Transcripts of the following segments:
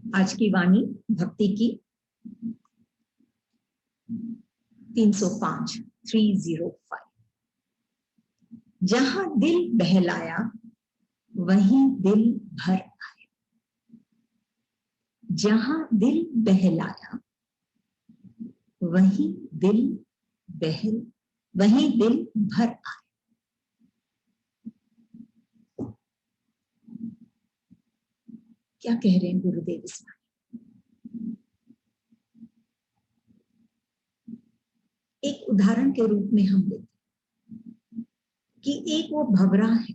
आज की वाणी भक्ति की 305 305। जहां दिल बहलाया वहीं दिल भर आया। जहां दिल बहलाया वहीं दिल भर आया। क्या कह रहे हैं गुरुदेव इसमें? एक उदाहरण के रूप में हम लेते कि एक वो भंवरा है,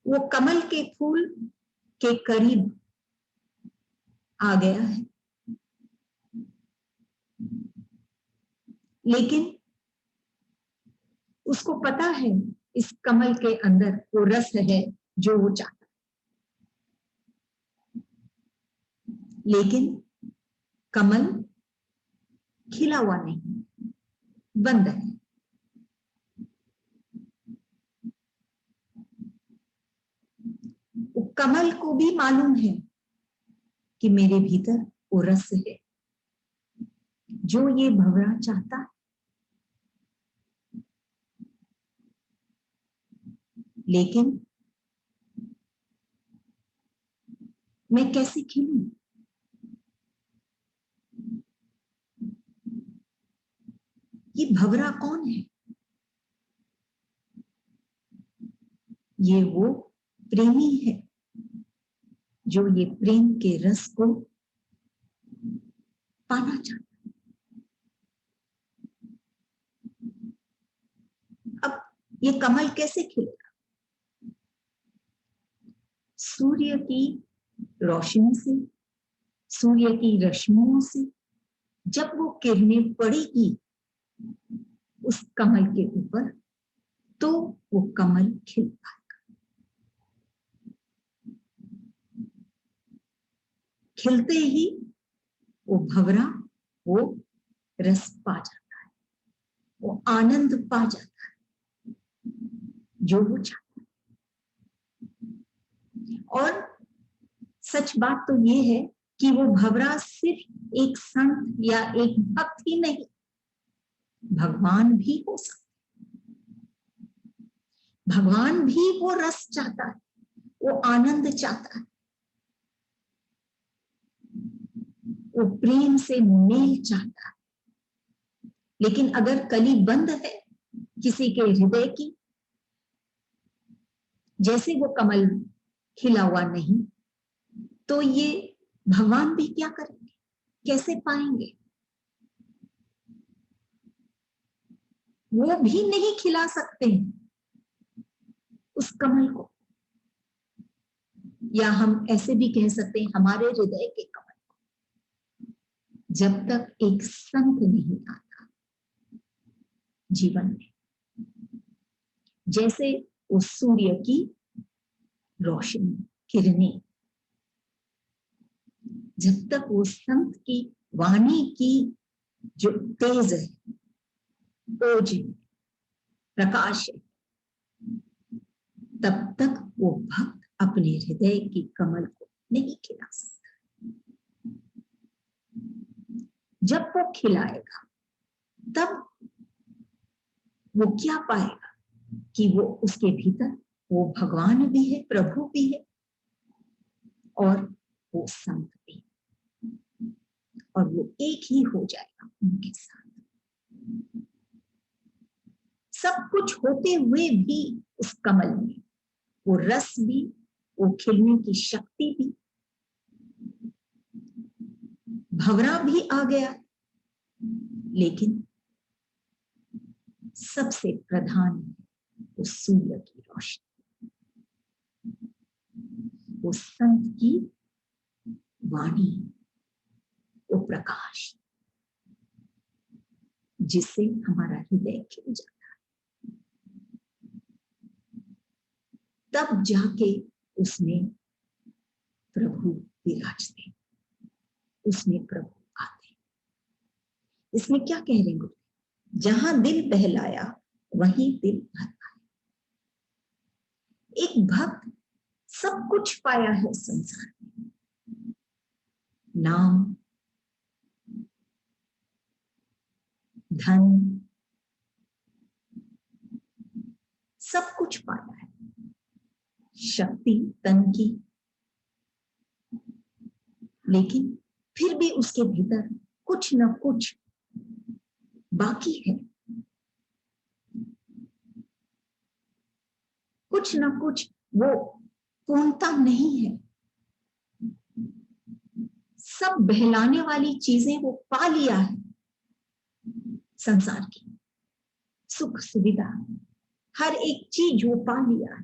वो कमल के फूल के करीब आ गया है, लेकिन उसको पता है इस कमल के अंदर वो रस है जो वो चाहता है, लेकिन कमल खिला हुआ नहीं, बंद है। वो कमल को भी मालूम है कि मेरे भीतर वो रस है जो ये भंवरा चाहता है, लेकिन मैं कैसे खिलूं? ये भंवरा कौन है? ये वो प्रेमी है जो ये प्रेम के रस को पाना चाहता है। अब ये कमल कैसे खिलेगा? सूर्य की रोशनी से, सूर्य की रश्मियों से जब वो किरणें पड़ेगी उस कमल के ऊपर, तो वो कमल खिल पाएगा। खिलते ही वो भंवरा वो रस पा जाता है, वो आनंद पा जाता है जो वो चाहता है। और सच बात तो ये है कि वो भंवरा सिर्फ एक संत या एक भक्त ही नहीं, भगवान भी हो सकते। भगवान भी वो रस चाहता है, वो आनंद चाहता है, वो प्रेम से मेल चाहता है। लेकिन अगर कली बंद है किसी के हृदय की, जैसे वो कमल खिला हुआ नहीं, तो ये भगवान भी क्या करेंगे, कैसे पाएंगे? वो भी नहीं खिला सकते उस कमल को, या हम ऐसे भी कह सकते हैं हमारे हृदय के कमल को, जब तक एक संत नहीं आता जीवन में। जैसे उस सूर्य की रोशनी, किरणें, जब तक वो संत की वाणी की जो तेज है, ओज है, प्रकाश है, तब तक वो भक्त अपने हृदय की कमल को नहीं खिला सकता। जब वो खिलाएगा तब वो क्या पाएगा कि वो उसके भीतर वो भगवान भी है, प्रभु भी है, और वो संत भी, और वो एक ही हो जाएगा उनके साथ। सब कुछ होते हुए भी उस कमल में वो रस भी, वो खिलने की शक्ति भी, भंवरा भी आ गया, लेकिन सबसे प्रधान है वो सूर्य की रोशनी, वो संत की वाणी, वो प्रकाश जिससे हमारा हृदय खिल जाता है। तब जाके उसमें प्रभु विराजते, उसमें प्रभु आते। इसमें क्या कह रहे हैं? जहां दिल बहलाया वहीं दिल भर आया। एक भक्त सब कुछ पाया है संसार में, नाम, धन, सब कुछ पाया है, शक्ति तन की, लेकिन फिर भी उसके भीतर कुछ न कुछ बाकी है, कुछ न कुछ वो पूर्णता नहीं है। सब बहलाने वाली चीजें वो पा लिया है, संसार की सुख सुविधा, हर एक चीज वो पा लिया है,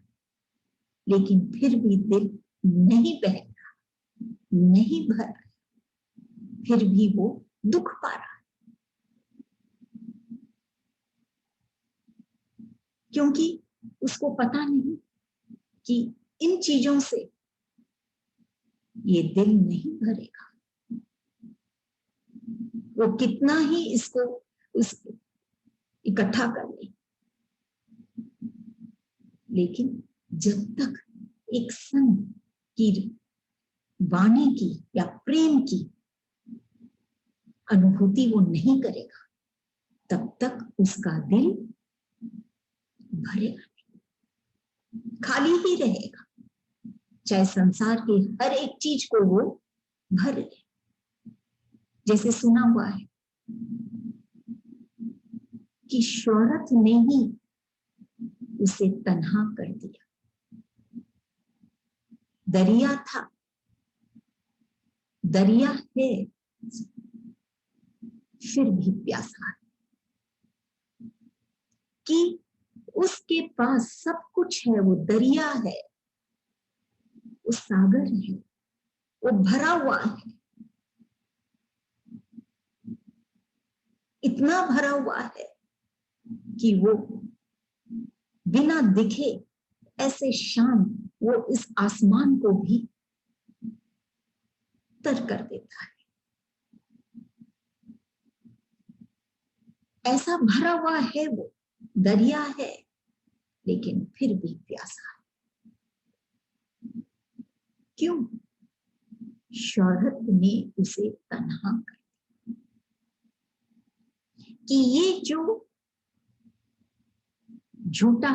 लेकिन फिर भी दिल नहीं बह रहा, नहीं भर रहा, फिर भी वो दुख पा रहा है, क्योंकि उसको पता नहीं कि इन चीजों से ये दिल नहीं भरेगा। वो कितना ही इसको इकट्ठा कर ले, लेकिन जब तक एक संत की वाणी की या प्रेम की अनुभूति वो नहीं करेगा, तब तक उसका दिल भरेगा नहीं, खाली ही रहेगा, चाहे संसार की हर एक चीज को वो भर ले। जैसे सुना हुआ है कि शोहरत ने ही उसे तन्हा कर दिया, दरिया था, दरिया है, फिर भी प्यासा है, कि उसके पास सब कुछ है, वो दरिया है, वो सागर है, वो भरा हुआ है, इतना भरा हुआ है कि वो बिना दिखे ऐसे शांत वो इस आसमान को भी तर कर देता है। ऐसा भरा हुआ है, वो दरिया है, लेकिन फिर भी प्यासा है। क्यों? शोहरत ने उसे तन्हा कर दिया, कि ये जो झूठा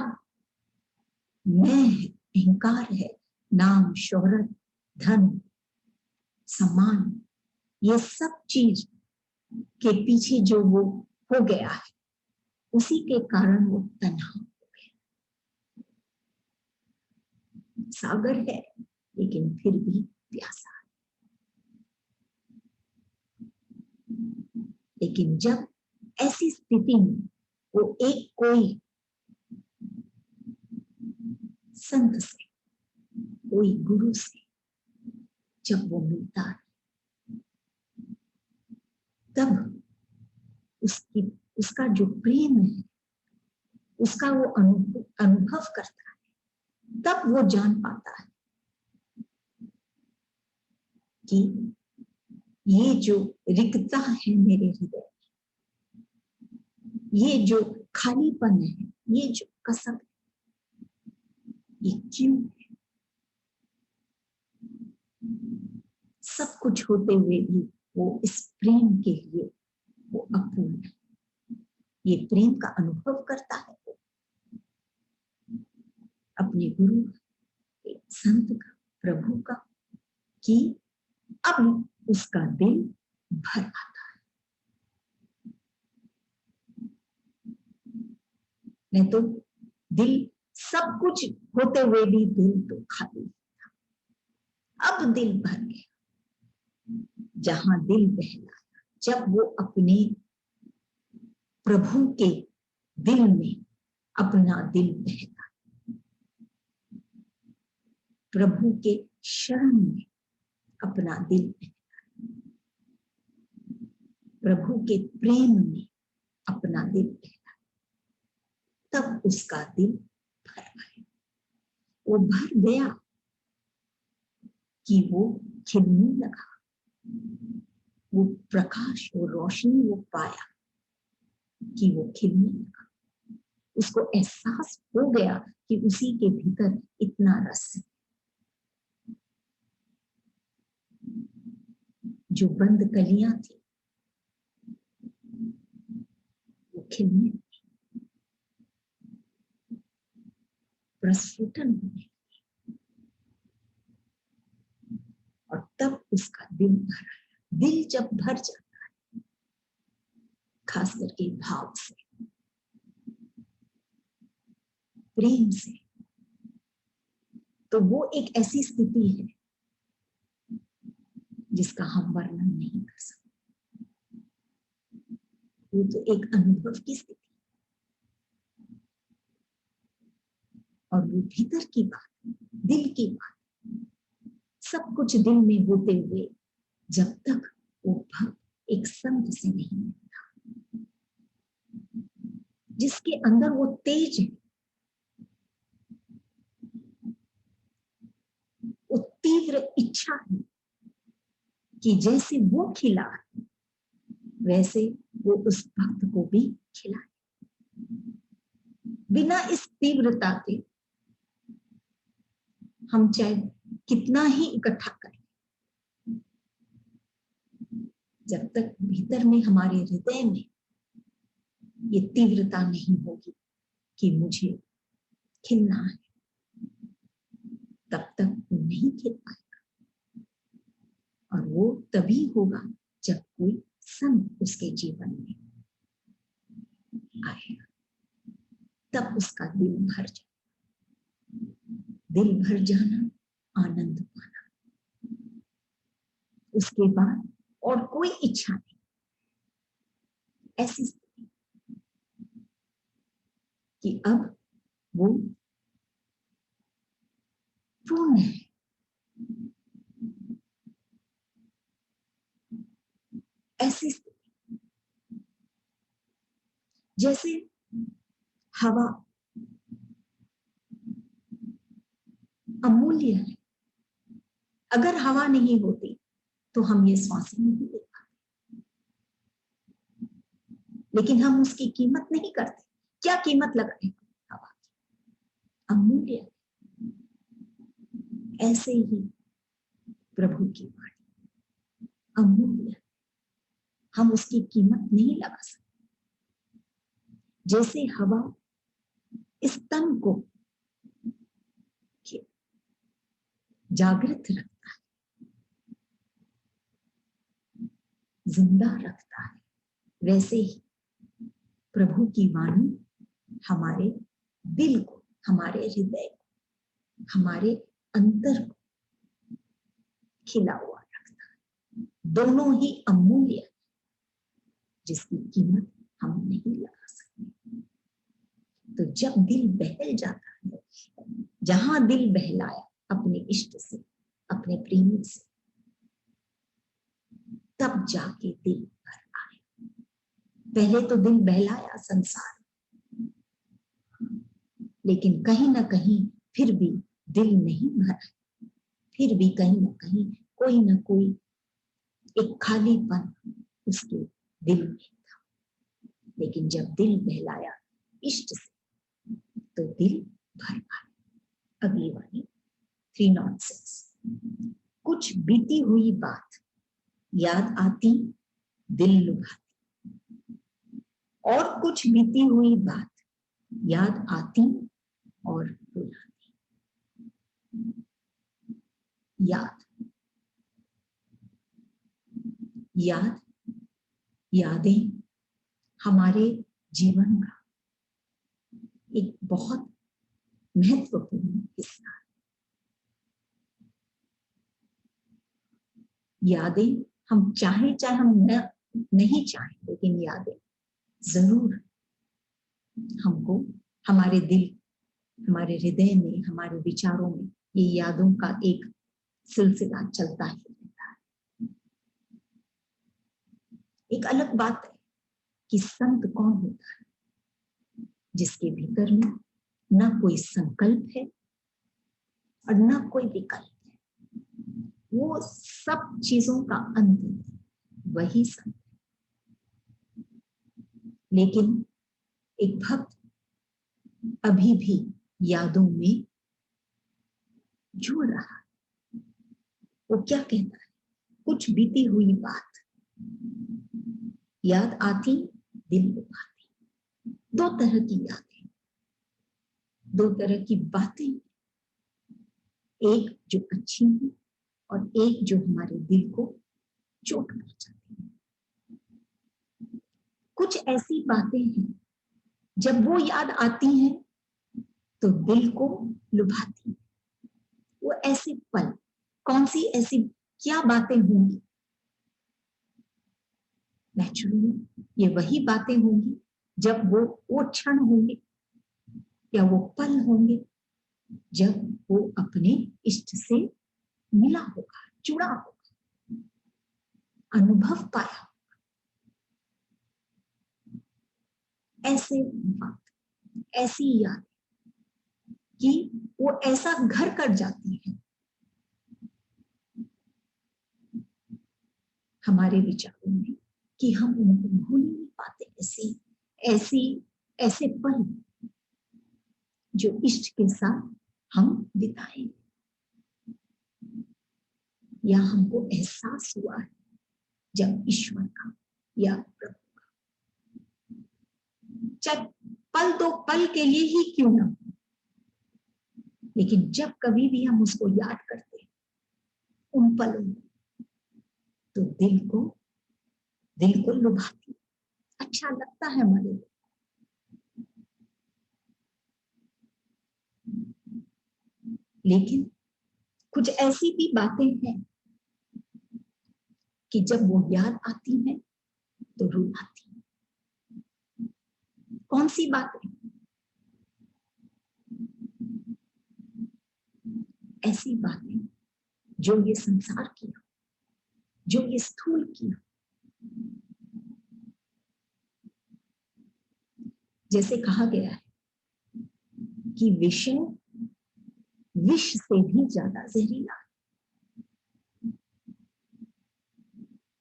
मैं है, अहंकार है, नाम, शोहरत, धन, सम्मान, ये सब चीज के पीछे जो वो हो गया है, उसी के कारण वो तन्हा हो गया। सागर है, लेकिन फिर भी प्यासा है। लेकिन जब ऐसी स्थिति में वो एक कोई संत से, कोई गुरु से जब वो मिलता है, तब उसका जो प्रेम है, उसका वो अनुभव करता है, तब वो जान पाता है कि ये जो रिक्तता है मेरे हृदय, ये जो खालीपन है, ये जो कसक है, ये क्यों है? सब कुछ होते हुए भी वो इस प्रेम के लिए वो अपूर्ण है। ये प्रेम का अनुभव करता है वो अपने गुरु, संत का, प्रभु का, कि अब उसका दिल भर आता है। नहीं तो दिल, सब कुछ होते हुए भी दिल तो खाली था, अब दिल भर गया। जहां दिल बहलाया, जब वो अपने प्रभु के दिल में अपना दिल बहलाया, प्रभु के शरण में अपना दिल बहलाया, प्रभु के प्रेम में अपना दिल बहलाया, तब उसका दिल भर आया। वो भर गया कि वो खिलने लगा, वो प्रकाश, वो रोशनी वो पाया कि वो खिलने लगा। उसको एहसास हो गया कि उसी के भीतर इतना रस है, जो बंद कलियां थी वो खिलने, प्रस्फुटन होने, और तब उसका दिल भर आया। दिल जब भर जाता है खास करके भाव से, प्रेम से, तो वो एक ऐसी स्थिति है जिसका हम वर्णन नहीं कर सकते। वो तो एक अनुभव की स्थिति, और वो भीतर की बात, दिल की बात, सब कुछ दिल में होते हुए जब तक वो भक्त एक संत से नहीं मिलता, जिसके अंदर वो तेज है, वो तीव्र इच्छा है कि जैसे वो खिला वैसे वो उस भक्त को भी खिलाए। बिना इस तीव्रता के हम चाहे कितना ही इकट्ठा करें, जब तक भीतर में हमारे हृदय में ये तीव्रता नहीं होगी कि मुझे खिलना है, तब तक वो नहीं खिल पाएगा। और वो तभी होगा जब कोई संत उसके जीवन में आएगा, तब उसका दिल भर जाए। दिल भर जाना, आनंद पाना, उसके बाद और कोई इच्छा नहीं। ऐसी स्थिति कि अब वो पूर्ण है। ऐसी स्थिति जैसे हवा अमूल्य है, अगर हवा नहीं होती तो हम ये श्वास नहीं ले पाते, लेकिन हम उसकी कीमत नहीं करते। क्या कीमत लगाए हवा की? अमूल्य। ऐसे ही प्रभु की वाणी अमूल्य, हम उसकी कीमत नहीं लगा सकते। जैसे हवा इस तन को जागृत रखता है, जिंदा रखता है, वैसे ही प्रभु की वाणी हमारे दिल को, हमारे हृदय को, हमारे अंतर को खिला हुआ रखता है। दोनों ही अमूल्य है, जिसकी कीमत हम नहीं लगा सकते। तो जब दिल बहल जाता है, जहां दिल बहलाया अपने इष्ट से, अपने प्रेमी से, तब जाके दिल भर आया। पहले तो दिल बहलाया संसार, लेकिन कहीं ना कहीं फिर भी दिल नहीं भरा, फिर भी कहीं ना कोई एक खालीपन उसके दिल में था। लेकिन जब दिल बहलाया इष्ट से, तो दिल भर आया। अगली वाली 306। कुछ बीती हुई बात याद आती, दिल लुभाती, और कुछ बीती हुई बात याद आती और रुलाती। यादें हमारे जीवन का एक बहुत महत्वपूर्ण हिस्सा है। यादें हम चाहे हम नहीं चाहें, लेकिन यादें जरूर हमको हमारे दिल, हमारे हृदय में, हमारे विचारों में ये यादों का एक सिलसिला चलता ही रहता है। एक अलग बात है कि संत कौन होता है? जिसके भीतर में ना कोई संकल्प है और ना कोई विकल्प है, वो सब चीजों का अंत है, वही संत है। लेकिन एक भक्त अभी भी यादों में जुड़ रहा है। वो क्या कहता है? कुछ बीती हुई बात याद आती, दिल लुभाती। दो तरह की यादें, दो तरह की बातें, एक जो अच्छी है और एक जो हमारे दिल को चोट पहुंचाती है। कुछ ऐसी बातें हैं जब वो याद आती हैं तो दिल को लुभाती है। वो ऐसे पल, कौन सी ऐसी क्या बातें होंगी? नेचुरली ये वही बातें होंगी जब वो क्षण होंगे या वो पल होंगे जब वो अपने इष्ट से मिला होगा, जुड़ा होगा, अनुभव पाया। ऐसे वक्त, ऐसी याद कि वो ऐसा घर कर जाती है हमारे विचारों में कि हम उनको भूल नहीं पाते। ऐसे पल जो इष्ट के साथ हम बिताएंगे या हमको एहसास हुआ है जब ईश्वर का या प्रभु का, चाहे पल तो पल के लिए ही क्यों ना, लेकिन जब कभी भी हम उसको याद करते हैं उन पलों में, तो दिल को लुभाती, अच्छा लगता है हमारे लिए। लेकिन कुछ ऐसी भी बातें हैं कि जब वो याद आती है तो रुलाती है। कौन सी बातें? ऐसी बातें जो ये संसार की हो, जो ये स्थूल की हो। जैसे कहा गया है कि विषय विष से भी ज्यादा जहरीला है।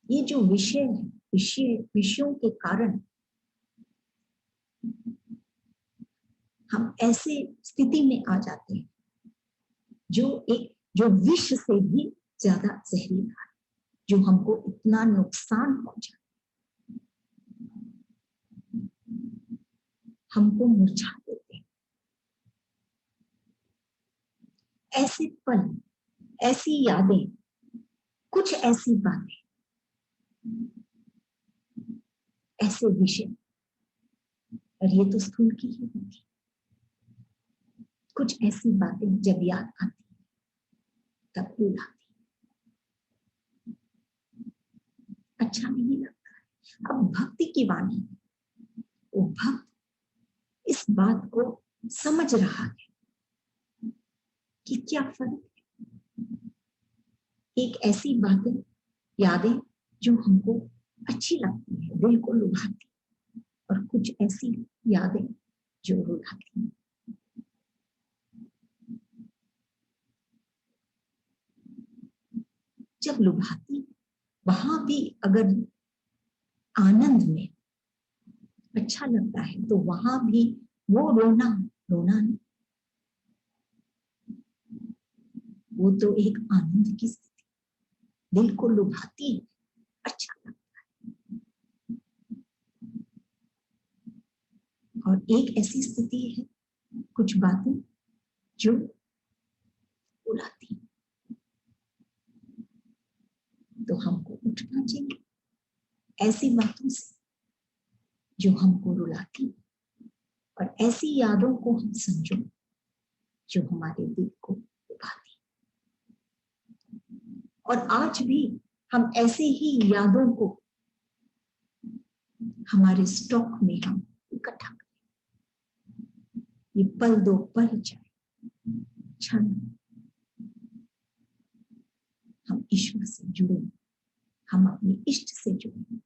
ये जो विषय है, विषयों के कारण हम ऐसे स्थिति में आ जाते हैं जो विष से भी ज्यादा जहरीला है, जो हमको इतना नुकसान पहुंचा, हमको मुरझा देते हैं। ऐसे पल, ऐसी यादें, कुछ ऐसी बातें, ऐसे विषय, और ये तो स्थूल की ही होती। कुछ ऐसी बातें जब याद आती तब रुलाती, अच्छा नहीं लगता है। अब भक्ति की वाणी, वो भक्त इस बात को समझ रहा है कि क्या फर्क है। एक ऐसी बातें, यादें जो हमको अच्छी लगती है, दिल को लुभाती, और कुछ ऐसी यादें जो रुलाती हैं। जब लुभाती, वहां भी अगर आनंद में अच्छा लगता है तो वहां भी वो रोना नहीं, वो तो एक आनंद की स्थिति, दिल को लुभाती है, अच्छा लगता है। और एक ऐसी स्थिति है, कुछ बातें जो रुलाती, तो हमको उठना चाहिए ऐसी बातों से जो हमको रुलाती, और ऐसी यादों को हम समझो जो हमारे दिल को लुभाती। और आज भी हम ऐसे ही यादों को हमारे स्टॉक में हम इकट्ठा करें। ये पल दो पल जाए, क्षण हम ईश्वर से जुड़े, हम अपने इष्ट से जुड़े,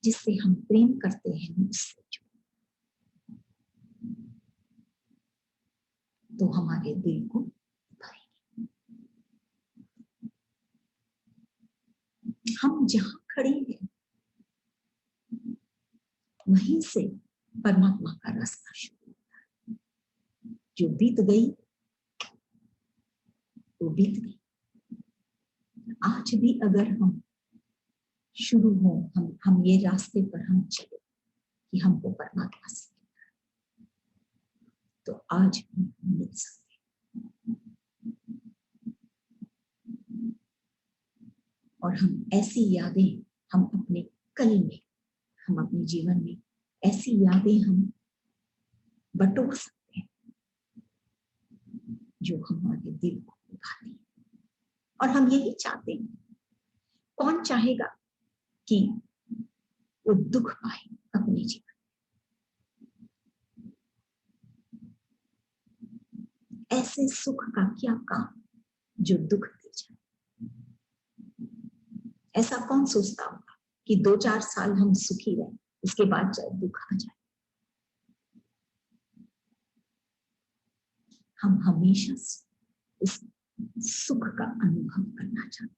जिससे हम प्रेम करते हैं उससे जुड़े, तो हमारे दिल को भरेगी। हम जहां खड़े हैं वहीं से परमात्मा का रास्ता शुरू होता है। जो बीत गई वो बीत गई, आज भी अगर हम शुरू हो, हम ये रास्ते पर हम चले कि हमको परमात्मा से तो आज भी मिल सकते हैं। और हम ऐसी यादें हम अपने कल में, हम अपने जीवन में ऐसी यादें हम बटोर सकते हैं जो हमारे दिल को लुभाती है। और हम यही चाहते हैं। कौन चाहेगा कि वो दुख पाए अपने जीवन? ऐसे सुख का क्या काम जो दुख दे जाए? ऐसा कौन सोचता होगा कि 2-4 साल हम सुखी रहे, उसके बाद चाहे दुख आ जाए? हम हमेशा उस सुख का अनुभव करना चाहते हैं।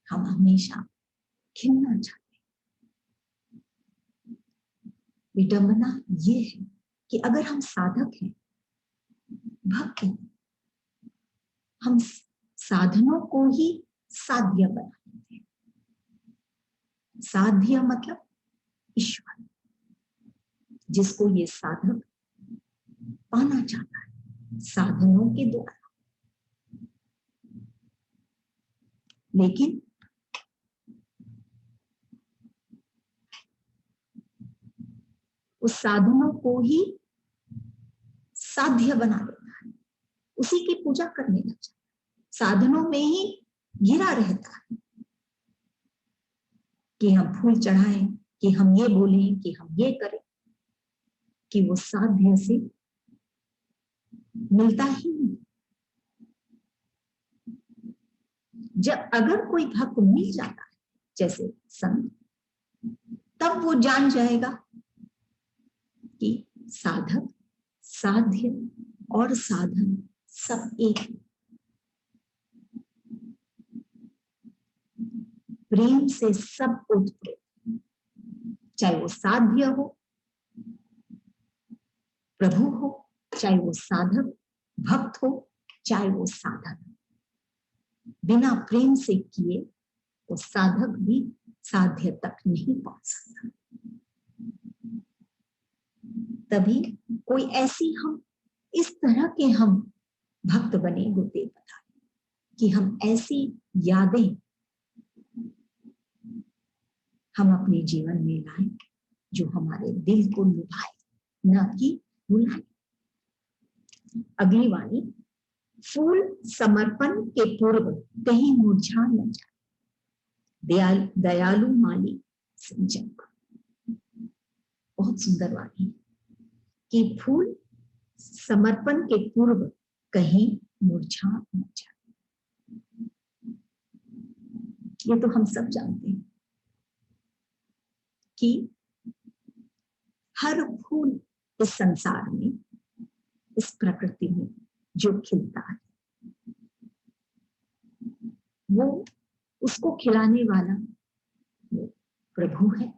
हम हमेशा खिलना चाहते हैं। विडंबना ये है कि अगर हम साधक हैं, भक्त हैं, हम साधनों को ही साध्य बना लेते हैं। साध्य मतलब ईश्वर, जिसको ये साधक पाना चाहता है साधनों के द्वारा। लेकिन उस साधनों को ही साध्य बना लेता है, उसी की पूजा करने लग जाता है, साधनों में ही घिरा रहता है कि हम फूल चढ़ाएं, कि हम ये बोलें, कि हम ये करें, कि वो साध्य से मिलता ही नहीं। जब अगर कोई भक्त मिल जाता है जैसे संत, तब वो जान जाएगा कि साधक, साध्य और साधन सब एक। प्रेम से सब उत्प्रेत, चाहे वो साध्य हो, प्रभु हो, चाहे वो साधक भक्त हो, चाहे वो साधक, बिना प्रेम से किए वो साधक भी साध्य तक नहीं पहुंच सकता। तभी कोई ऐसी हम इस तरह के हम भक्त बने, गुरुदेव बताए कि हम ऐसी यादें हम अपने जीवन में लाएं जो हमारे दिल को लुभाए, न कि रुलाए। अगली वाणी, फूल समर्पण के पूर्व कहीं मुरझा न जाए, दयालु माली सिंचन। बहुत सुंदर वाणी कि फूल समर्पण के पूर्व कहीं मुरझा न जाए। ये तो हम सब जानते हैं कि हर फूल इस संसार में, इस प्रकृति में जो खिलता है, वो उसको खिलाने वाला वो प्रभु है।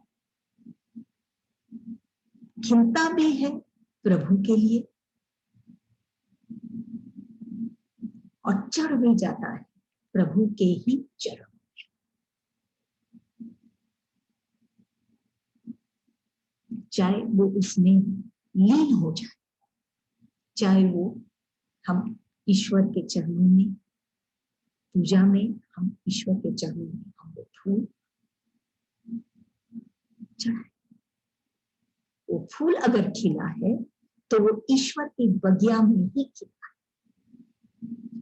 खिलता भी है प्रभु के लिए और चढ़ भी जाता है प्रभु के ही चरण। चाहे वो उसमें लीन हो जाए, चाहे वो हम ईश्वर के चरणों में, पूजा में हम ईश्वर के चरणों में हम वो फूल चढ़ाए। वो फूल अगर खिला है तो वो ईश्वर की बगिया में ही खिला है,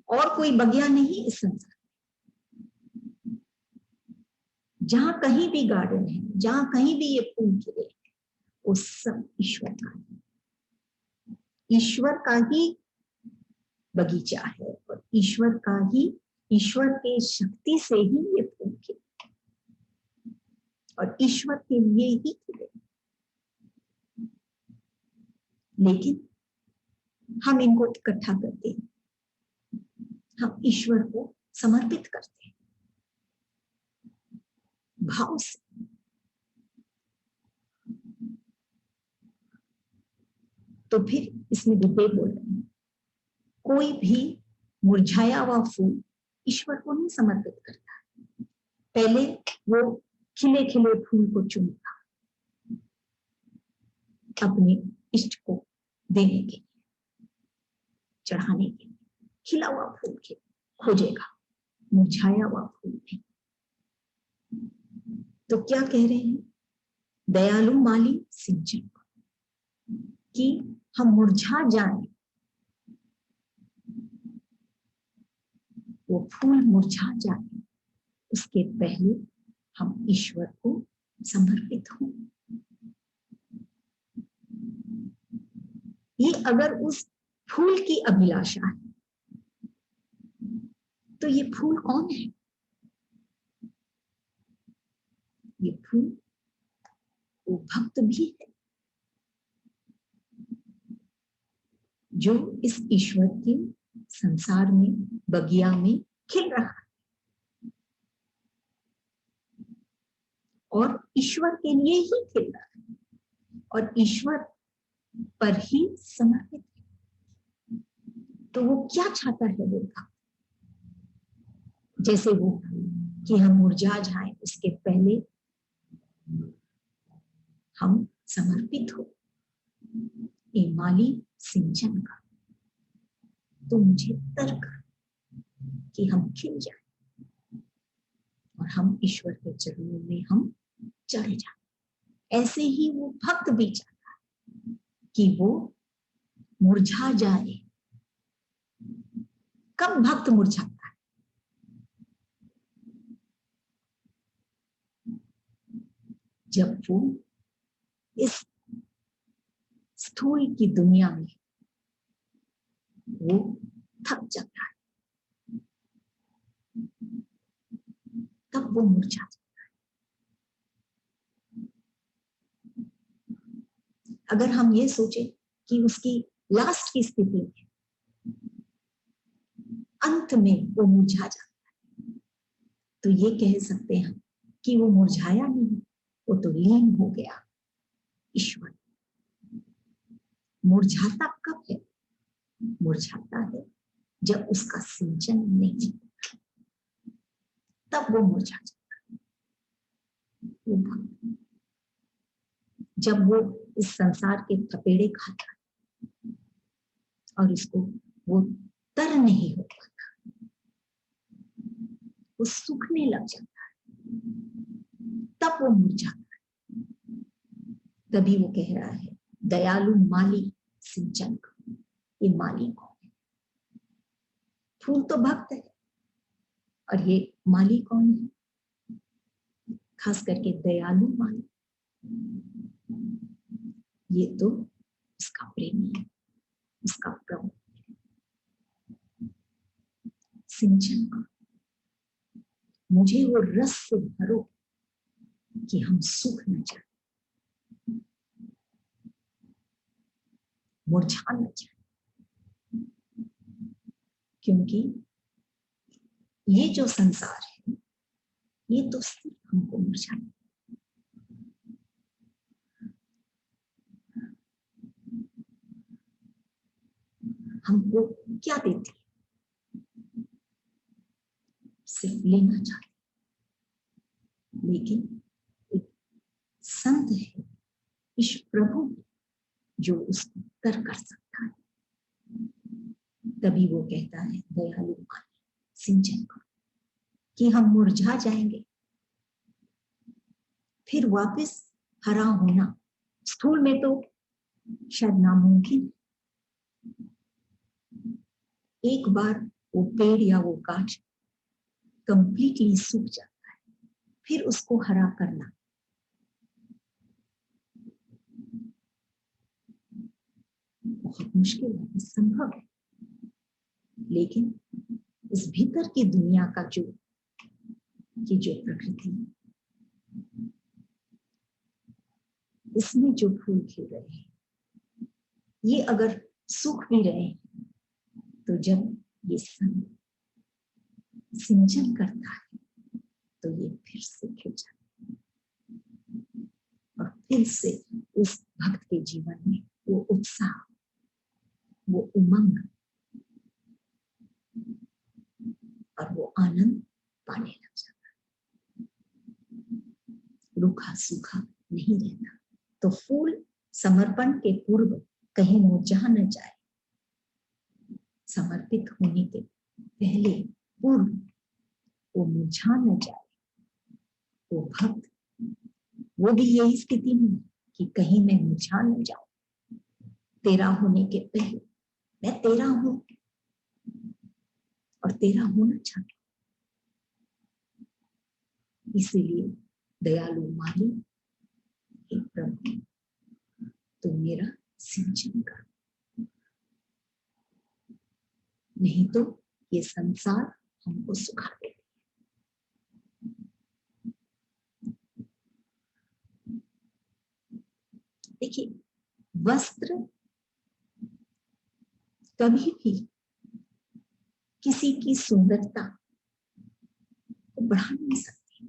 और कोई बगिया नहीं इस संसार में। जहां कहीं भी गार्डन है, जहां कहीं भी ये फूल खिले, वो सब ईश्वर का है, ईश्वर का ही बगीचा है, और ईश्वर का ही, ईश्वर के शक्ति से ही ये फूल खिले और ईश्वर के लिए ही खिले। लेकिन हम इनको इकट्ठा करते हैं, हम ईश्वर को समर्पित करते हैं भाव से। तो फिर इसमें गुरुदेव बोल रहे हैं, कोई भी मुरझाया हुआ फूल ईश्वर को नहीं समर्पित करता, पहले वो खिले खिले फूल को चुनता अपने इष्ट को देने के लिए, चढ़ाने के लिए। खिला हुआ फूल के खोजेगा, मुरझाया हुआ फूल नहीं। तो क्या कह रहे हैं दयालु माली सिंचन कि हम मुरझा जाएं, वो फूल मुरझा जाए उसके पहले हम ईश्वर को समर्पित हों। ये अगर उस फूल की अभिलाषा है तो ये फूल कौन है? ये फूल वो भक्त भी है जो इस ईश्वर के संसार में बगिया में खिल रहा है और ईश्वर के लिए ही खिल रहा है और ईश्वर पर ही समर्पित है। तो वो क्या चाहता है वो भक्त? जैसे वो कि हम मुरझा जाएं उसके पहले हम समर्पित हो ये माली सिंचन का। तो मुझे तर्क कि हम खिल जाए और हम ईश्वर के चरणों में हम चढ़ जाए। ऐसे ही वो भक्त भी चाहता है कि वो मुरझा जाए। कब भक्त मुरझाता है? जब वो इस स्थूल की दुनिया में वो थक जाता है, तब वो मुरझा जाता है। अगर हम ये सोचे कि उसकी लास्ट की स्थिति में अंत में वो मुरझा जाता है तो ये कह सकते हैं कि वो मुरझाया नहीं, वो तो लीन हो गया ईश्वर। मुरझाता कब है? मुरझाता है जब उसका सिंचन नहीं, तब वो मुरझा जाता है। वो भक्त जब वो इस संसार के थपेड़े खाता है और इसको वो तर नहीं हो पाता, वो सूखने लग जाता है, तब वो मुरझाता है। तभी वो कह रहा है दयालु माली सिंचन का। ये माली कौन है? फूल तो भक्त है और ये माली कौन है? खास करके दयालु माली, ये तो उसका प्रेमी है, उसका प्रभु। सिंचन का मुझे वो रस से भरो कि हम सूख न जाए, मुरझा न जाए, क्योंकि ये जो संसार है ये तो सिर्फ हमको मुरझाए। हमको क्या देती है? सिर्फ लेना चाहते, लेकिन एक संत है ईश्वर प्रभु जो उसको कर सकता है। तभी वो कहता है दयालु माली सिंचन का कि हम मुरझा जाएंगे, फिर वापस हरा होना स्थूल में तो शायद नामुमकिन। एक बार वो पेड़ या वो गाछ कंप्लीटली सूख जाता है, फिर उसको हरा करना बहुत मुश्किल है, संभव है। लेकिन इस भीतर की दुनिया का जो प्रकृति, इसमें जो फूल खिल रहे हैं, ये अगर सूख भी रहे हैं तो जब ये सिंचन करता है तो ये फिर से खिल जाता है और फिर से उस भक्त के जीवन में वो उत्साह, वो उमंग, आनंद पाने लग जाता, रूखा सूखा नहीं रहता। तो फूल समर्पण के पूर्व कहीं मुरझा न जाए, समर्पित होने के पहले पूर्व वो मुरझा न जाए। वो भक्त, वो भी यही स्थिति में कि कहीं मैं मुरझा न जाऊं। तेरा होने के पहले मैं तेरा हूं और तेरा होना चाहता हूं। इसीलिए दयालु माली, हे प्रभु तू मेरा सिंचन कर, नहीं तो ये संसार हमको सुखा दे। देखिए, वस्त्र कभी भी किसी की सुंदरता को बढ़ा नहीं सकती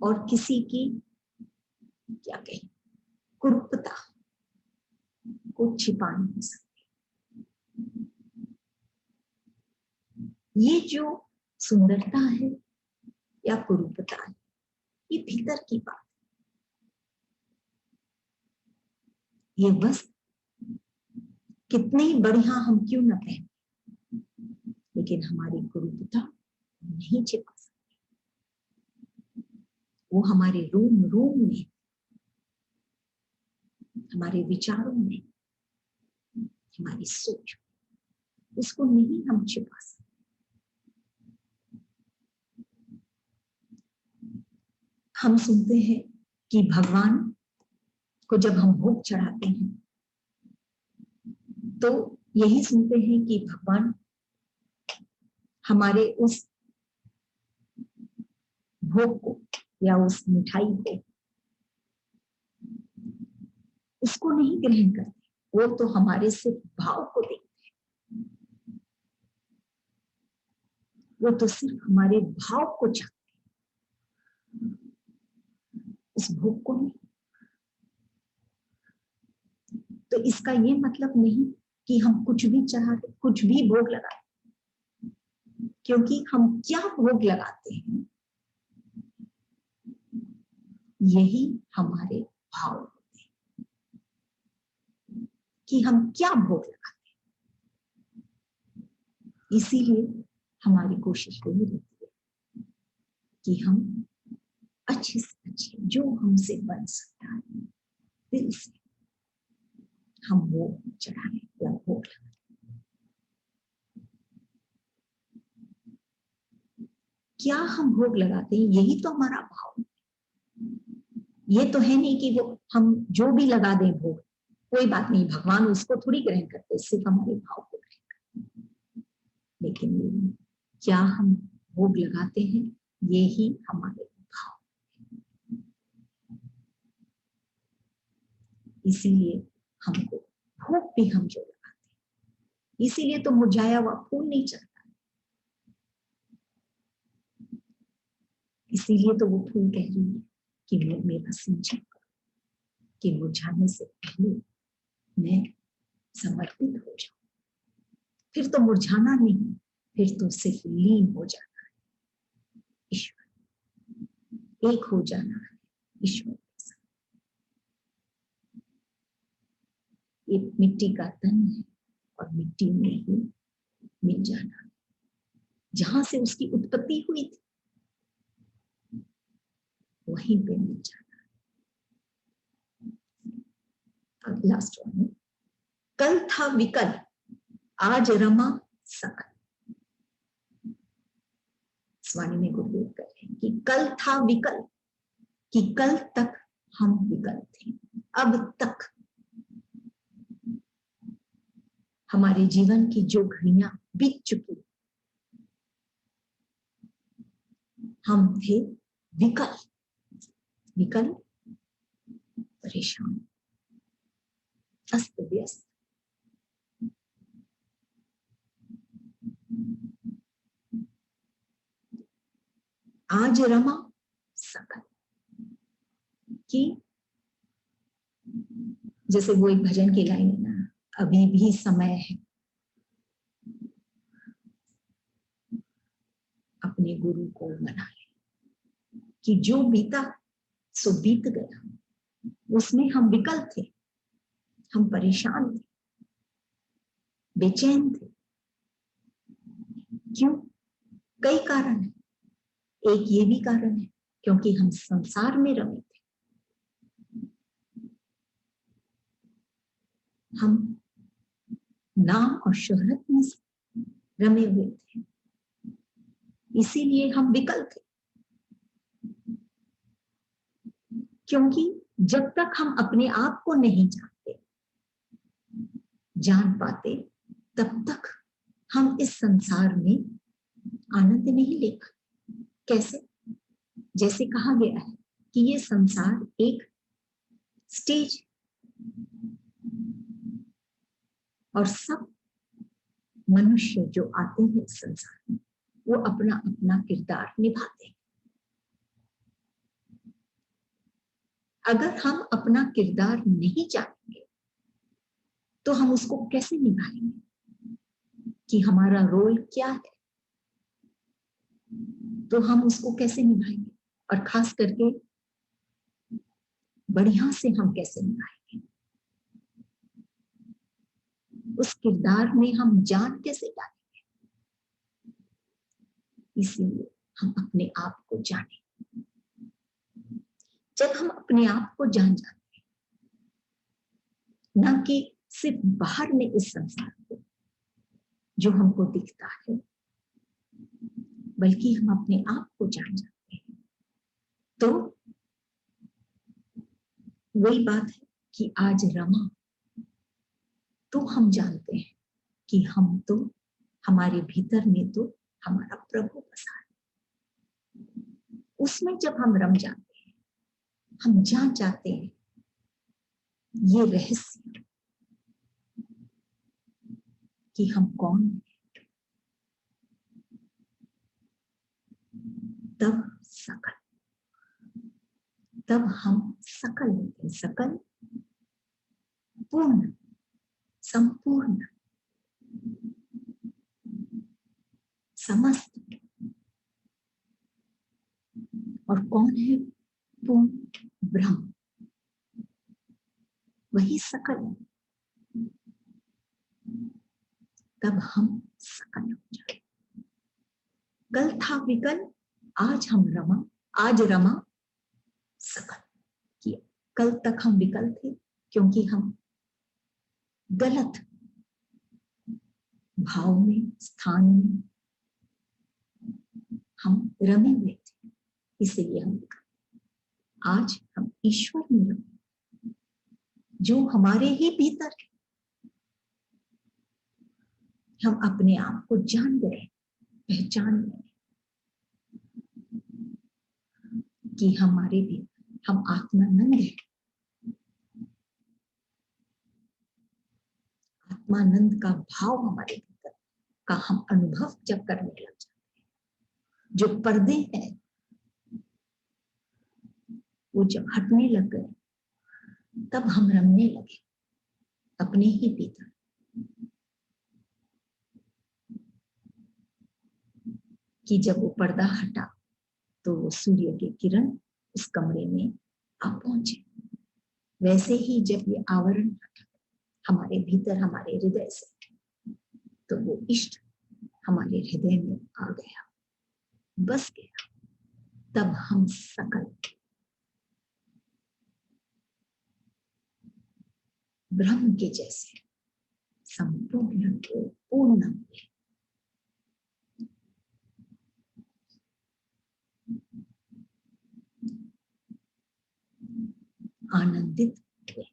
और किसी की क्या कहें कुरूपता को छिपा नहीं सकती। ये जो सुंदरता है या कुरूपता है, ये भीतर की बात। ये वस्त्र कितनी बढ़िया हम क्यों न पहने, लेकिन हमारी कुरूपता नहीं छिपा सकती। वो हमारे रोम रोम में, हमारे विचारों में, हमारी सोच, उसको नहीं हम छिपा सकते। हम सुनते हैं कि भगवान को जब हम भोग चढ़ाते हैं तो यही सुनते हैं कि भगवान हमारे उस भोग को या उस मिठाई को उसको नहीं ग्रहण करते, वो तो हमारे सिर्फ भाव को देखते हैं। वो तो सिर्फ हमारे भाव को चाहते हैं, उस भोग को नहीं। तो इसका ये मतलब नहीं कि हम कुछ भी चढ़ाते, कुछ भी भोग लगाते, क्योंकि हम क्या भोग लगाते हैं यही हमारे भाव होते हैं कि हम क्या भोग लगाते हैं। इसीलिए हमारी कोशिश यही रहती है कि हम अच्छे से अच्छे जो हमसे बन सकता है दिल से हम वो चढ़ाएं या भोग लगाएं। क्या हम भोग लगाते हैं यही तो हमारा भाव है। ये तो है नहीं कि वो हम जो भी लगा दें भोग, कोई बात नहीं, भगवान उसको थोड़ी ग्रहण करते, सिर्फ हमारे भाव को ग्रहण करते। लेकिन क्या हम भोग लगाते हैं ये ही हमारे भाव। इसीलिए हमको भोग भी हम जो लगाते हैं, इसीलिए तो मुरझाया हुआ फूल नहीं चढ़ता, इसीलिए तो वो फूल कह रही है कि मेरा सिंचन करो, कि मुरझाने से पहले मैं समर्पित हो जाऊं। फिर तो मुरझाना नहीं, फिर तो सिर्फ लीन हो जाना है ईश्वर, एक हो जाना है ईश्वर के साथ। ये मिट्टी का तन है और मिट्टी में ही मिल जाना है, जहां से उसकी उत्पत्ति हुई थी वहीं पे मिल जाना। अब लास्ट वन, कल था विकल आज रमा सकल। स्वामी में गुरुदेव कह रहे हैं कि कल था विकल, कि कल तक हम विकल थे, अब तक हमारे जीवन की जो घड़ियां बीत चुकी, हम थे विकल, विकल परेशान, अस्त व्यस्त। आज रमा सकल, कि जैसे वो एक भजन की लाइन है ना, अभी भी समय है, अपने गुरु को मना लें कि जो बीता सो बीत गया, उसमें हम विकल थे, हम परेशान थे, बेचैन थे। क्यों? कई कारण है। एक ये भी कारण है क्योंकि हम संसार में रमे थे, हम नाम और शोहरत में रमे हुए थे, इसीलिए हम विकल थे। क्योंकि जब तक हम अपने आप को नहीं जान पाते, तब तक हम इस संसार में आनंद नहीं ले पाते। कैसे? जैसे कहा गया है कि ये संसार एक स्टेज, और सब मनुष्य जो आते हैं इस संसार में, वो अपना अपना किरदार निभाते हैं। अगर हम अपना किरदार नहीं जानेंगे तो हम उसको कैसे निभाएंगे कि हमारा रोल क्या है, तो हम उसको कैसे निभाएंगे, और खास करके बढ़िया से हम कैसे निभाएंगे, उस किरदार में हम जान कैसे डालेंगे। इसीलिए हम अपने आप को जाने। जब हम अपने आप को जान जाते हैं, ना कि सिर्फ बाहर में इस संसार को जो हमको दिखता है, बल्कि हम अपने आप को जान जाते हैं, तो वही बात है कि आज रमा तो हम जानते हैं कि हम तो, हमारे भीतर में तो हमारा प्रभु बसा है। उसमें जब हम रम जाते हैं, हम जान जाते हैं ये रहस्य कि हम कौन हैं, तब सकल, तब हम सकल होते हैं। सकल पूर्ण, संपूर्ण, समस्त। और कौन है पूर्ण? ब्रह्म, वही सकल है। तब हम सकल हो जाए। कल था विकल, आज हम रमा, आज रमा सकल किया। कल तक हम विकल थे क्योंकि हम गलत भाव में, स्थान में हम रमे हुए थे, इसलिए हम विकल। आज हम ईश्वर में रमे, जो हमारे ही भीतर है। हम अपने आप को जान गए, पहचान गए कि हमारे भी, हम आत्मानंद है। आत्मानंद का भाव हमारे भीतर का हम अनुभव जब करने लग जाते हैं, जो पर्दे हैं वो जब हटने लग गए, तब हम रमने लगे अपने ही भीतर। कि जब वो पर्दा हटा तो सूर्य की किरण उस कमरे में आ पहुंचे। वैसे ही जब ये आवरण हटा हमारे भीतर, हमारे हृदय से, तो वो इष्ट हमारे हृदय में आ गया, बस गया। तब हम सकल ब्रह्म के जैसे संपूर्ण पूर्ण आनंदित हुए।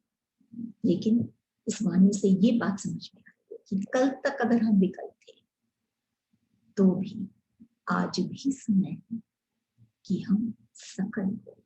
लेकिन इस वाणी से ये बात समझ में आई कि कल तक अगर हम विकल थे, तो भी आज भी समय है कि हम सकल हो,